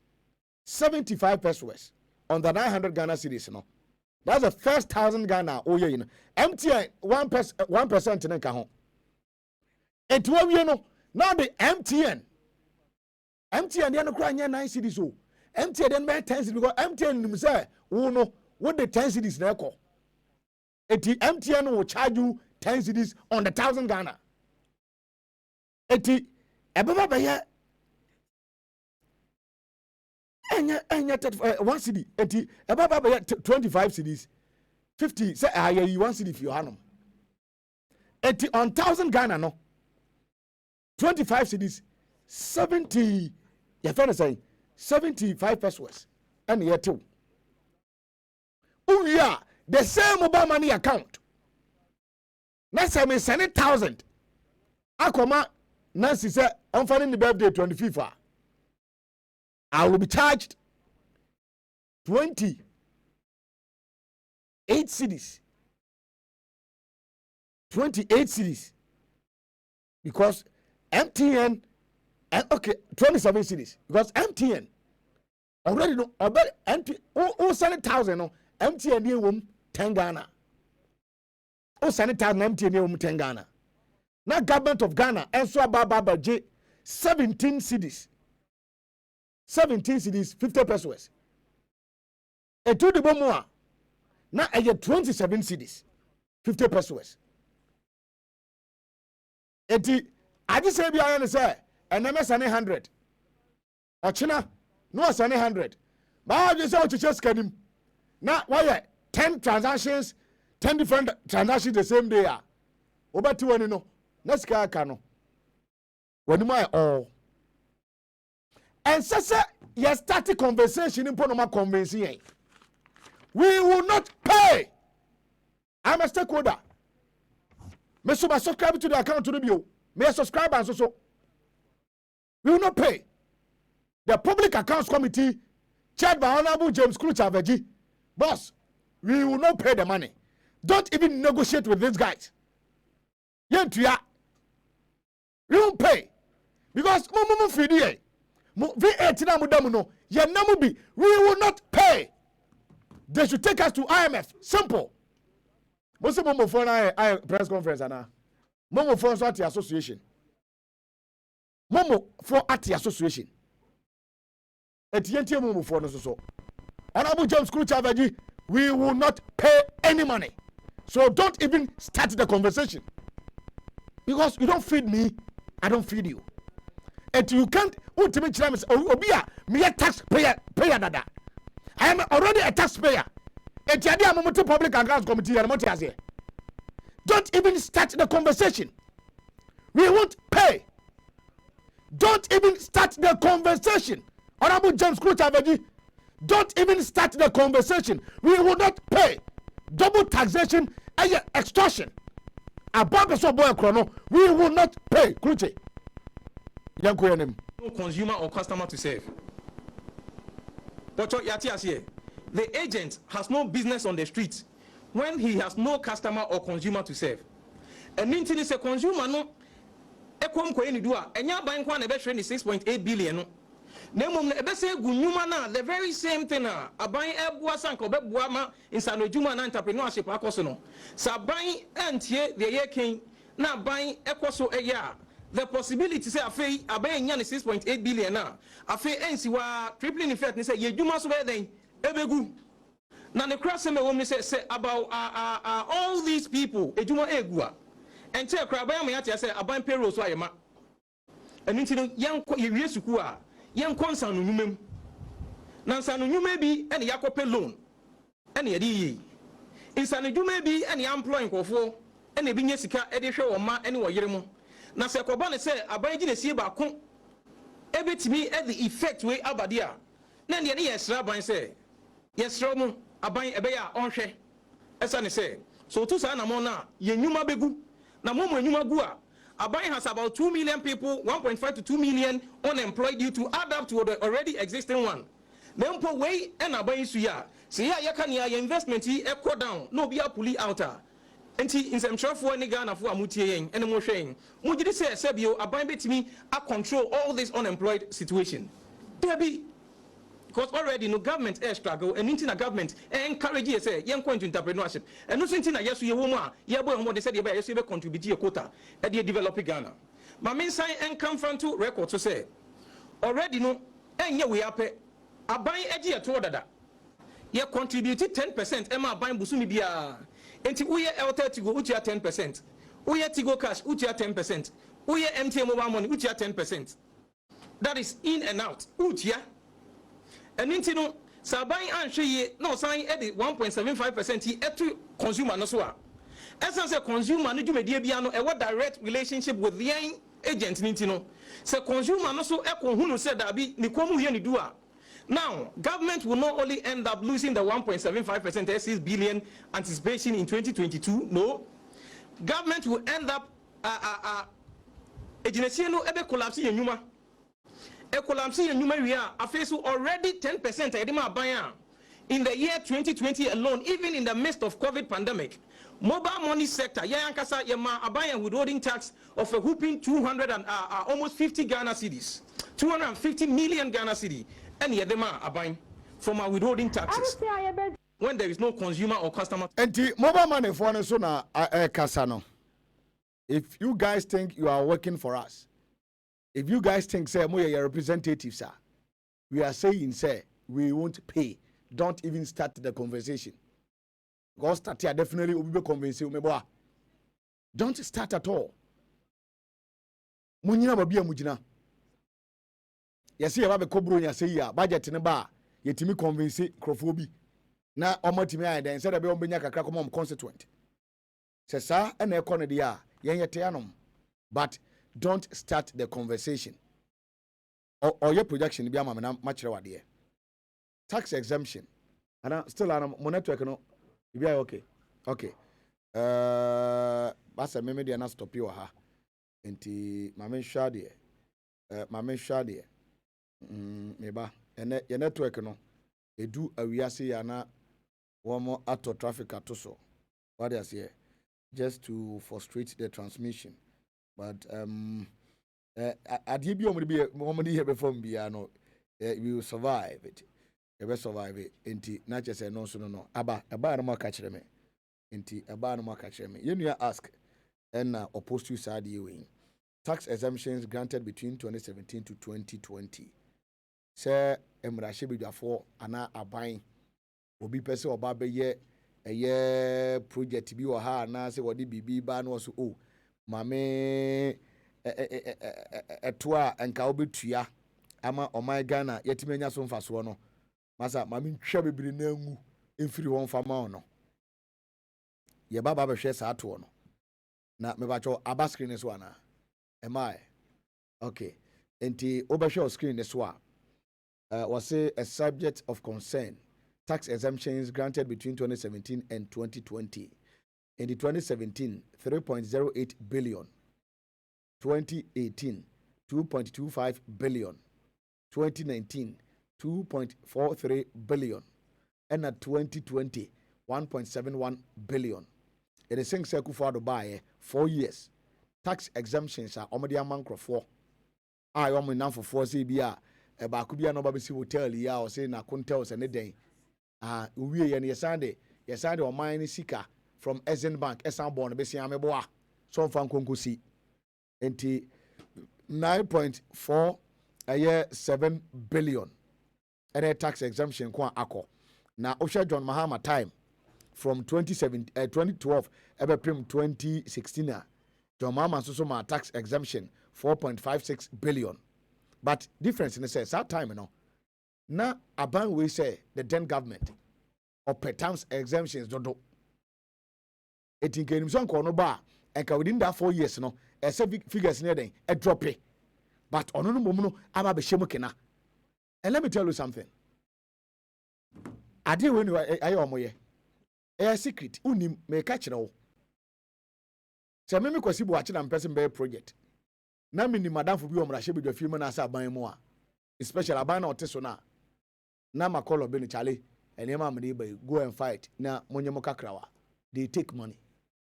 75 pesos on the 900 Ghana cedis, no. That's the first 1,000 Ghana. Oh yeah, you know. MTN 1% in the and to you know now the MTN they are not crying 9 cedis. So MTN then make 10 cedis because MTN themselves who know what the 10 cedis now call. And the MTN will charge you 10 cedis on the 1,000 Ghana. And the one cedi eti ebaba be 25 cedis 50 say aye 1 cedi for hanum eti on 1,000 Ghana no 25 cedis 70 your friend is saying 75 pesos and yet too uya the same mobile money account next time me send 1,000 akoma Nancy say I'm finding the birthday 25th I will be charged 28 cedis. 28 cedis. Because MTN, okay, 27 cedis. Because MTN, already know, about MTN, oh, 7,000, no, MTN, you 10 Ghana. Oh, 7,000, MTN, you 10 Ghana. Now, government of Ghana, and so Baba J, 17 cedis. 17 cedis, 50 pesos. A to the bomb now I get 27 cedis, 50 pesos. Eti, I just say, I say, and I'm 100. Or China, no, 100. But I just say, what you just get him. Now, why 10 transactions, 10 different transactions the same day? Over 2 and no, let's go, Cano. When you might all. And so, you start a conversation in Ponoma convincing. We will not pay. I'm a stakeholder. Me subscribe to the account to the bio. May subscribe and so. We will not pay. The Public Accounts Committee, chaired by Honorable James Kruchaveji, boss, we will not pay the money. Don't even negotiate with these guys. Yentuya. We won't pay. Because we will not pay. They should take us to IMF. Simple. Most of them for a press conference and Momo for at the association. Momo for at the association. At the Momo for so. Honorable James Kruchaveji, we will not pay any money. So don't even start the conversation. Because you don't feed me, I don't feed you. And you can't ultimately tell me, Obia, me a taxpayer, dada. I am already a taxpayer. And I'm a Public Accounts Committee and don't even start the conversation. We won't pay. Don't even start the conversation. Honorable James Kruchaveji, don't even start the conversation. We will not pay. Double taxation and extortion. About the boy chrono, we will not pay. Kruche. No consumer or customer to serve. But the agent has no business on the street when he has no customer or consumer to serve. And meaning is a consumer no ekwom ko eni do a enya ban kwa na be hwe ni 6.8 billion no. Na mom na be say gunyuma na the very same thing a aban ebua sanka obebua ma insano adwuma na entrepreneurship akoso no. Sa ban antie the ye ken na ban ekoso eya the possibility say afei aban nya ni 6.8 billion na afei ensi wa tripling effect ni say ye dwuma so be den ebegu. Now the cross me woman say about all these people edwuma egua and tell crabaya me ati say aban payroll so ayema enu nti no yanko ye wie suku a yanko nsanu nwumem na nsanu nwuma bi ene yakope loan ene yedi yi nsanu nwuma bi ene employ nkofo ene bi nye sika ede hwe wo ma ene wo yere mu na se koba ne say aban gi na sie ba ko ebetimi e the effect we abadia na ne ye sra aban say yesra mu aban ebe ya onhwe esa ne say so to sa na mo na ye nwuma begu na mo nwuma gu a aban has about 2 million people 1.5 to 2 million unemployed due to add up to the already existing one then po way and aban su ya say ya ka ne ya investment yi e go down no be a pulley out Enti nsɛmtwerɛfoɔ ne Ghanafoɔ a motie yɛn ɛne mohwɛ yɛn mogye di sɛ sɛbio aban bɛtumi a control all this unemployed situation. Dabi, because already no government struggle and into the government encourage you say young point into entrepreneurship and no something that yes you woman yeah boy what they said yes you contribute your quota at the developing Ghana. My main sign and come from to record to say already no and yeah we are pay a buying edgy at all that you contributed 10% Emma buying busumi bia and we are out to go utia 10% we are to go cash utia 10% we are MTM mobile money utia 10%. That is in and out utia. And into no, so buying and she no sign at 1.75% he to consumer no so. As I say, consumer no do media biano a what direct relationship with the agent nintino. So consumer no so echo who said that be nikomu here ni dua. Now, government will not only end up losing the 1.75% 6 billion anticipation in 2022. No, government will end up agency no ebe collapse in Yuma. Ecolamsi and Numeria are facing already 10% in the year 2020 alone, even in the midst of COVID pandemic. Mobile money sector, Yankasa Yama Abayan withholding tax of a whooping 200 and almost 50 Ghana cedis, 250 million Ghana cedi, and Yadema Abayan from our withholding taxes when there is no consumer or customer. And the mobile money for Sona Casano. If you guys think you are working for us, if you guys think, say, we are your representatives, sir, we are saying, say, we won't pay. Don't even start the conversation. Go start here, definitely will be convinced. Don't start at all. Munyina babia mujina. Yasi yababe kobro nya say ya budget ne ba yetimi convince crofo bi na omotimi ayi den say da be ombenya kakra kom constituent. Say sa na e kono dia yen yete anom. But don't start the conversation. Or your projection be amana much wade. Tax exemption. And still on my network no. You be okay. Okay. Basa me media na stop you ha. Enti mame shade. Mame shade. Meba. Ene your network no. Edu awiase ya na womo auto traffic atoso. What I say? Just to frustrate the transmission. But at you be omni here before no, we will survive it. We will survive it. Inti not just say no so no. Aba no more catch them. Inti aba no more catch them. You ask and opposed to side you tax exemptions granted between 2017 to 2020. Say emrashe be for ana aban obi pese oba be ye project bi wo ha na say wodi bibi ba no so oh mame etoa enka obetua ama oman Ghana yetimenya so mfaso no masa mame ntwa bebiri na ngu emfiri won fama no ye baba be hwe sa ato no na me ba cho aba screen so ana am I okay enti obehwe screen so was say a subject of concern tax exemptions granted between 2017 and 2020. In the 2017, 3.08 billion. 2018, 2.25 billion. 2019, 2.43 billion. And at 2020, 1.71 billion. It is saying for the buy 4 years. Tax exemptions are already among 4. I am enough for 4 CBR. Eba kubia no babisi hotel ya or say na hotels and day. We ye yesande o mine sika from Ezen Bank esan born be sia meboa so fan konkosi enti 9.4 a year 7 billion any tax exemption kwa akọ na Osha John Mahama time from 2012 ebe prim 2016 John Mahama so ma tax exemption 4.56 billion but difference in the says that time na aban we say the then government or per times exemptions do it in came some corner bar and within that 4 years no a figures near then a drop it but on no mono aba be shemokena. And let me tell you something I did when you are moye a secret unim me catch no so me kwasi bo achi na person be project na me ni madam for bi o mra she be do film na asa ban mu a especially aban na oteso na makolo be ni chale ene ma me dey go and fight na monye mo kakrawa they take money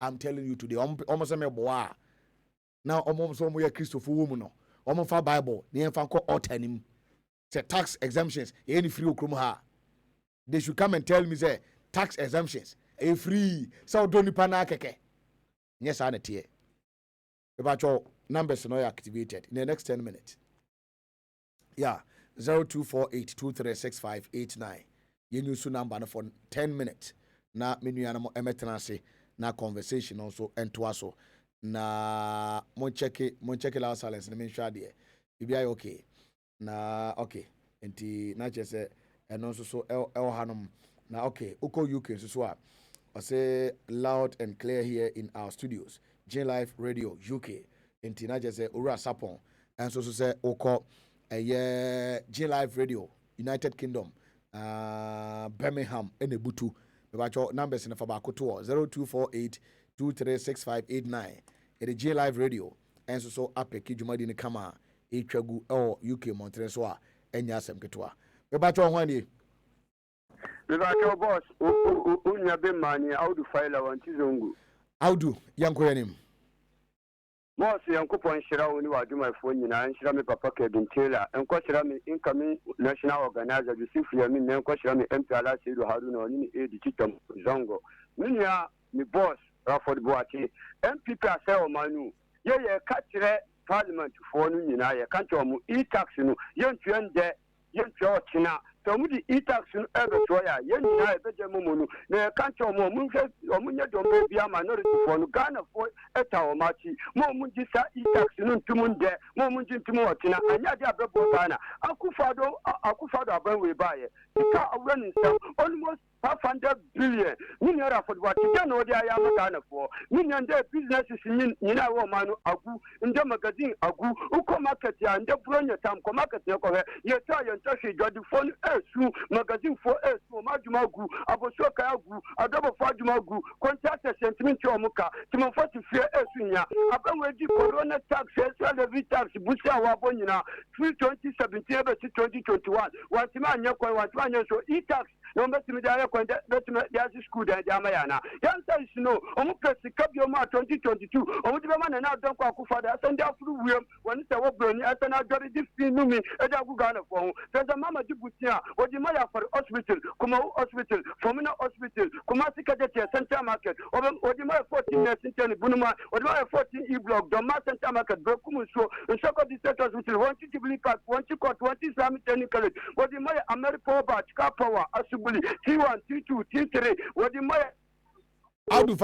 I'm telling you today. Almost a boa. Now almost almost Christopher woman no. Almost for Bible. The infant call alternim. Say tax exemptions. Any free okrum. They should come and tell me say tax exemptions. A free. So don't you pana keke. Yes, I need here. About your numbers are activated in the next 10 minutes. Yeah, 0248236589. You use number for 10 minutes. Na menu anamo emetenase na conversation also entwaso na mon check la silence na menhwa de bibia okay na okay enti na chese eno so el hanom na okay uko UK so a say loud and clear here in our studios J Live Radio UK enti na chese ora sapon enso so say uko J Live Radio United Kingdom Birmingham enebutu Bacho numbers in the Fabakoto 0248236589. It J Live Radio and so up a Kijumadi in Kama Echagu or UK Montresoa and Yasem Ketua. Bacho Wani. Bacho boss, Unya Bemani, how to file our Tizungu. How do young Koyanim? Boss, Uncle Shira, when you are doing my phone, and Shirami Papa Kevin Taylor, and Koshirami incoming national organizer, you see for me, and Koshirami MPLA, Haruna, in the Titum Zongo. Minya, my boss, Rafford Boati, MPP are sell Manu. Yeah, catch Parliament for Nina, can't e-tax, young there, young China. Tomudi e-tax ever soya, yen na beje mumunu, na kancho mo munke omunye dombe bia minority for no Ghana for eta o machi, mo munji sa e-tax nun tumunde, mo munji tumu otina, anya dia bebo Ghana, akufado aban we baye, ika running some almost 500 billion. Minyara for what you know the ayama Ghana for. Minyan de businesses in Nina Manu Agu, in the magazine Agu, Uko market ya, and the Bronya Tam, Comarket Yoko, you try and touch it, the phone magazine for us, Majumagu, Abosoka Agu, Adobo Fajumagu, contact a sentiment to Omuka, Timofo to fear Esunya, Abawaji Corona tax, every tax, Busa Wabonina, 2017 to 2021, Watima Yako, Watanya, so e-tax, no better the school that Yamayana. Yansa is no, Omuka Kabioma 2022, Omudiman and Adam Kakufada, and through William, when it's a Wobberny, as an Adori Numi, Edagugana for there's a Mama Jibutia, or the Maya for hospital, Kumo Hospital, Fomina Hospital, Kumasi Kadetia, Central Market, or the Maya 14 Central Bunuma, or the Maya 14 E block, the Mass Central Market, Brokumusho, and Soko District Hospital, 1 to Bili Park, 1 to Court, 1 Islamic Technical, or the Maya America Batch, Car Power, Asubuli, T1, T2, T3, or the Maya. How do